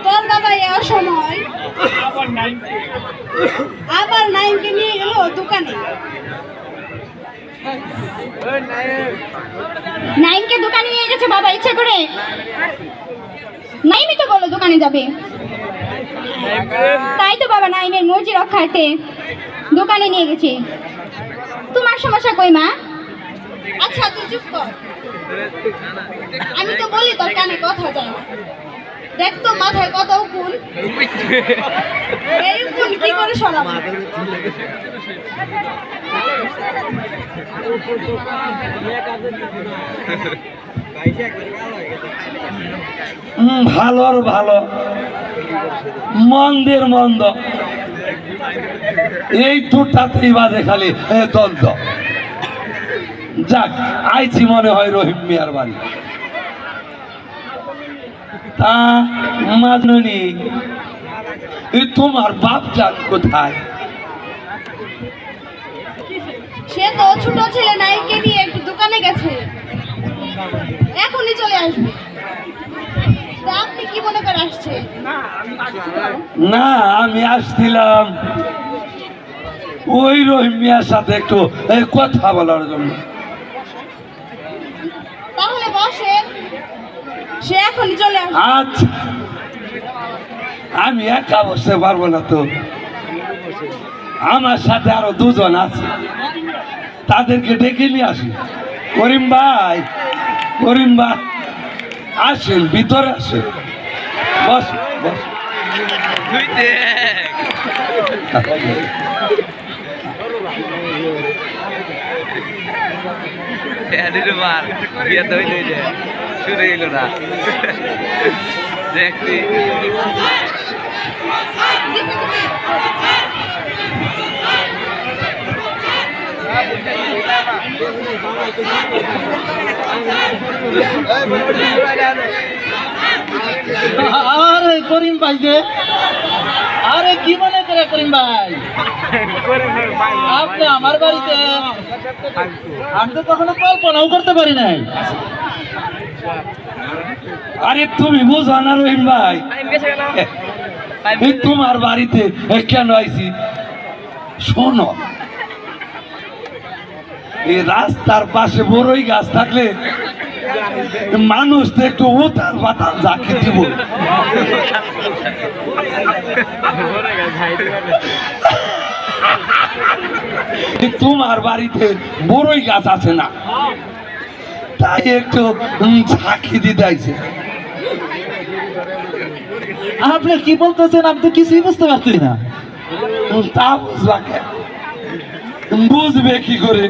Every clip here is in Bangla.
তোর বাবা সময় আবার নাইমকে নিয়ে গেল দোকানে। নাইমকে দোকানে নিয়ে গেছে বাবা ইচ্ছে করে? নাইমই তো বলো দোকানে যাবে, তাই তো বাবা নাইমের মর্জি রক্ষার্থে দোকানে নিয়ে গেছে। তোমার সমস্যা কই মা? আচ্ছা তুই চুপ কর, আমি তো বলি তোর কানে কথা যায় না। দেখ তো মাথায় কত উকুল, এই উকুল কি করে সরাবো? ভালোর ভালো মন্দের মন্দ, এই দুটাতেই বাজে খালি দ্বন্দ্ব। যাক, আইছি মনে হয় রহিম মিয়ার বাড়ি। তা মাজননি, তোমার বাপ জান কোথায়? সে তো ছোট ছেলে নাইমকে নিয়ে একটু দোকানে গেছে, এখনই চলে আসবে। তা আপনি কি মনে করে আসছে? না, আমি আসছিলাম ওই রহিম মিয়ার সাথে একটু কথা বলার জন্য। তাহলে বসেন, সে এখনই চলে আসবে। আচ্ছা, আমি একা বসতে পারবো না তো, আমার সাথে আরো দুজন আছে, তাদেরকে ডেকে নিয়ে আসি। করিম ভাই, করিম ভাই আসেন, ভিতরে আসেন, বস বস। শুরু হইল না দেখছি। আরে করিম ভাই যে, আরে কি মনে করে করিম ভাই? আপনি আমার বাড়িতে, আমি তো কখনো কল্পনাও করতে পারি নাই। আরে তুমি বুঝো না রহিম ভাই, তোমার বাড়িতে কেন আইছি শোনো। এই রাস্তার পাশে বড়ই গাছ থাকলে মানুষ তো একটু উতাল পাতাল ঝাঁকি দিব। তোমার বাড়িতে বড়ই গাছ আছে না, তাই একটু ঝাঁকি দিতে আইছে। আপনি কি বলতেছেন? আমি তো কিছুই বুঝতে পারছি না। তা বুঝবা কেন? বুঝবে কি করে?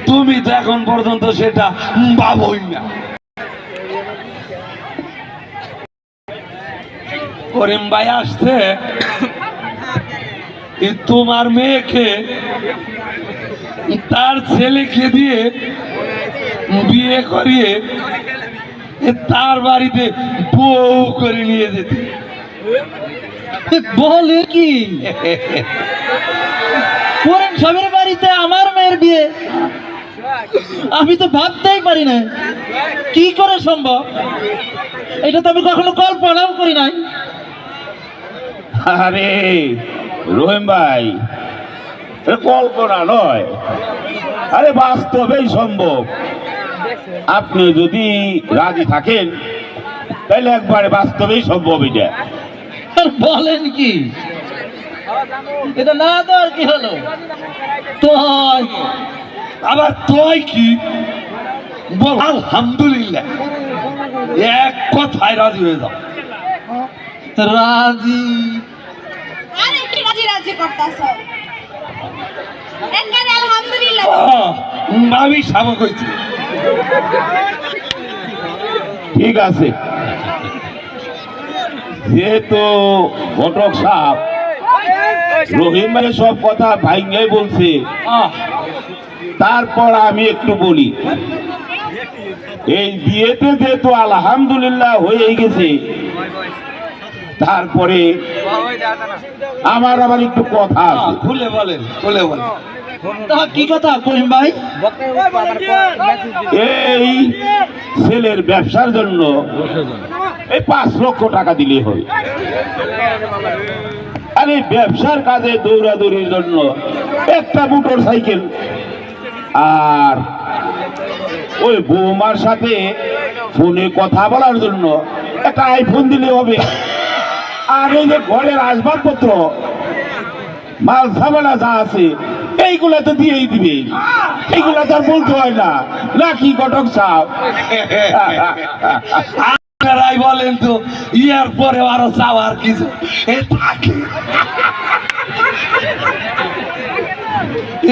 তুমি তো এখন পর্যন্ত সেটা ভাবোই না। করিম ভাই আসছে তোমার মেয়েকে তার ছেলেকে দিয়ে বিয়ে করিয়ে তার বাড়িতে বউ করে নিয়ে যেতে। বলে কি? করিম সাহেবের বাড়িতে আমার মেয়ের বিয়ে? আমি তো ভাবতেই পারি না, কি করে সম্ভব? এটা তো আমি কখনো কল্পনাও করি নাই। আরে রহিম ভাই, কল্পনা নয়, আরে বাস্তবেই সম্ভব। আপনি যদি রাজি থাকেন তাহলে একবারে বাস্তবেই সম্ভব। এটা বলেন কি? এটা না তো আর কি হলো? তুই আবার তুই কি বল? আলহামদুলিল্লাহ, এক কথায় রাজি হয়ে যাও। রাজি? আরে কি রাজি রাজি করতাছ? একবারে আলহামদুলিল্লাহ। আমি সাবক হয়েছি। ঠিক আছে, যেহেতু ঘটক সাহেব রহিম ভাই সব কথা ভাইঙ্গাই বলছে, তারপর আমি একটু বলি। এই বিয়েতে যেহেতু আলহামদুলিল্লাহ হয়ে গেছে, তারপরে আমার আবার একটু কথা আছে। খুলে বলেন, খুলে বলেন। তা কি কথা করিম ভাই? এই ছেলের ব্যবসার জন্য এই 5 লক্ষ টাকা দিলে হয়। আর এই ব্যবসার কাজে দৌড়াদৌড়ির জন্য একটা মোটর সাইকেল, আর ওই বৌমার সাথে ফোনে কথা বলার জন্য একটা আইফোন দিলে হবে। আর এই যে ঘরের আসবাবপত্র মাল সাবানা যা আছে এইগুলা তো দিয়েই দিবে, এইগুলা তো আর বলতে হয় না নাকি ঘটক সাহেব? আপনারাই বলেন তো, ইয়ার পরে আরো চাওয়ার কিছু এ থাকে?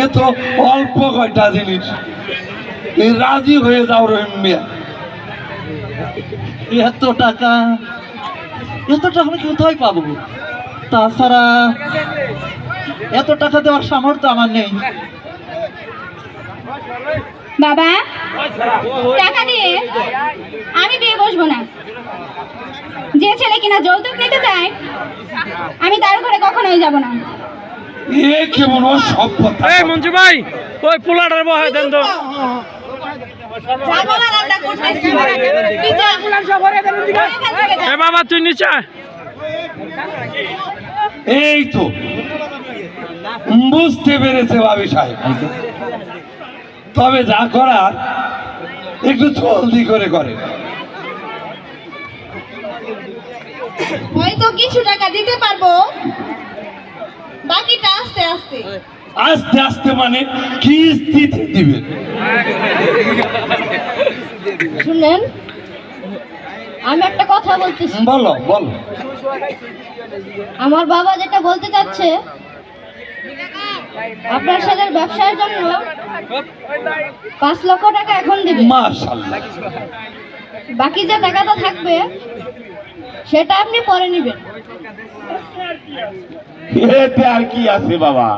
এ তো অল্প কয়টা জিনিস, এ রাজি হয়ে যাও রহিম মিয়া। এত টাকা আমি কোথায় পাবো? তাছাড়া এত টাকা দেওয়ার সামর্থ্য আমার নেই। বাবা, টাকা দিয়ে আমি বিয়ে বসবো না। যে ছেলে কিনা যৌতুক নিতে চায় আমি তার ঘরে কখনোই যাব না। এ কেমন অসভ্যতা! এই মঞ্জু ভাই, ওই পোলাটার বহায় দেন তো। যা বলার আমরা করতেছি। তুই যা। এ বাবা তুই নিচে আয়। এই তো বুঝতে পেরেছে ভাবি সাহেব। তবে যা করার একটু জলদি করে করে। হয়তো কিছু টাকা দিতে পারবো, বাকিটা আস্তে আস্তে। আস্তে আস্তে মানে কিস্তিতে দিবেন? শুনলেন, আমি একটা কথা বলতেছি। বলো বলো। আমার বাবা যেটা বলতে চাচ্ছে, আপনার ছেলের ব্যবসার জন্য 5 লক্ষ টাকা এখন দিবে, মাশাআল্লাহ। বাকি যে টাকাটা থাকবে সেটা আপনি পরে নেবেন। এতে আর কি আছে বাবা,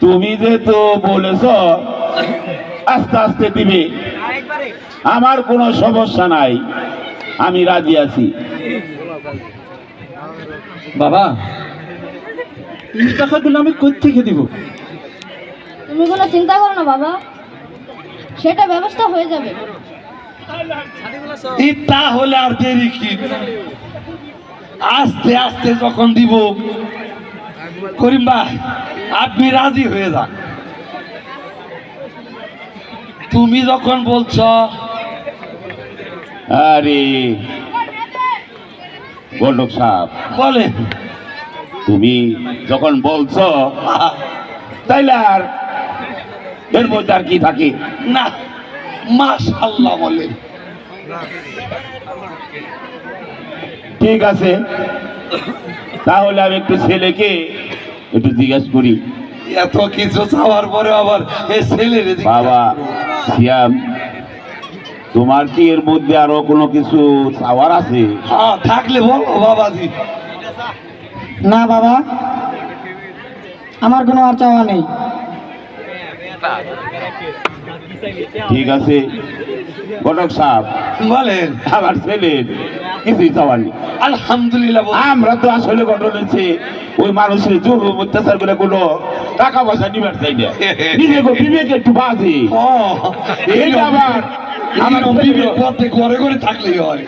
তুমি যে তো বলেছ আস্তে আস্তে দিবে, আমার কোনো সমস্যা নাই, আমি রাজি আছি। বাবা, এই টাকাগুলো আমি কই থেকে দিব? তুমি কোনো চিন্তা করো না বাবা, সেটা ব্যবস্থা হয়ে যাবে। তাহলে আর দেরি কি? আস্তে আস্তে যখন দিব, করিম ভাই আপনি রাজি হয়ে যান। তুমি যখন বলছ, আরে গোলক সাহেব, বলেন। তুমি যখন বলছো তাইলে আর এর মধ্যে আর কি থাকে? না, মাশাআল্লাহ বলেন। ঠিক আছে, তাহলে আমি একটু ছেলেকে একটু জিজ্ঞাসা করি। এত কিছু চাওয়ার পরে আবার এই ছেলের বাবা সিয়াম, তোমার কি এর মধ্যে আরো কোনো কিছু চাওয়ার আছে? হ্যাঁ, থাকলে বলো বাবাজি। না বাবা, আমার কোনো আর চাওয়া নেই। ঠিক আছে ঘটক সাহেব, বলেন। আমার ছেলের কিছুই চাওয়ার নেই। আলহামদুলিল্লাহ। আমরা তো আসলে ঘটনা হচ্ছে ওই মানুষের জুলুম অত্যাচার করে কোনো টাকা পয়সা নিবার চাই না, নিজেকে বিবেকে একটু বাজে। এটা আবার আমার ঘরে ঘরে থাকলেই হয়।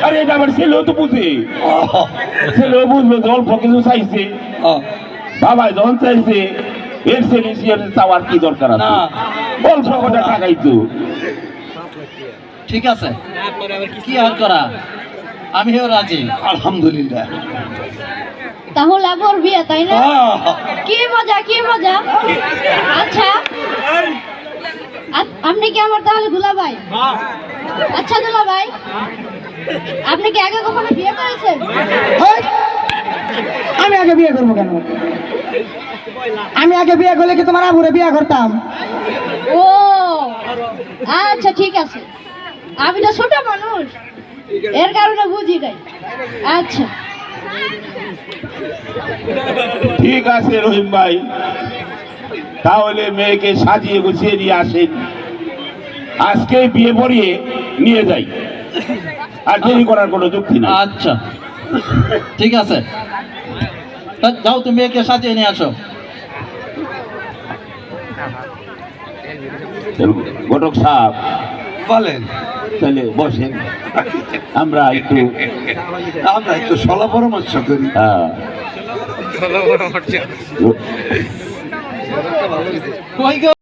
আরে এটা আমার ছেলেও তো বুঝে, ছেলেও বুঝলো যে অল্প কিছু চাইছে, বাবা যখন চাইছে এর ছেলে চাওয়ার কি দরকার আছে? না, অল্প কটা টাকাই তো। ঠিক আছে, কি আর করা, আমিও রাজি। আলহামদুলিল্লাহ। তাহলে আবার বিয়ে, তাই না? কি মজা, কি মজা। আচ্ছা, আপনি কি আমার তাহলে দুলাভাই? আচ্ছা দুলাভাই, আপনি কি আগে কখনো বিয়ে করেছেন? আমি আগে বিয়ে করবো কেন? আমি আগে বিয়ে করলে কি তোমার আবুরে বিয়ে করতাম? ও আচ্ছা, ঠিক আছে, আমি তো ছোট মানুষ, এর কারণে বুঝি নাই। আচ্ছা ঠিক আছে রহিম ভাই, তাহলে মেয়েকে সাজিয়ে গুছিয়ে নিয়ে আসেন, আজকে বিয়ে পড়িয়ে নিয়ে যাই, আর দেরি করার কোনো যুক্তি না। আচ্ছা ঠিক আছে, যাও তুমি একে সাজিয়ে নিয়ে আসো। ঘটক সাহেব বলেন, তাহলে বসেন, আমরা একটু সলা পরামর্শ করি। হ্যাঁ কই গো?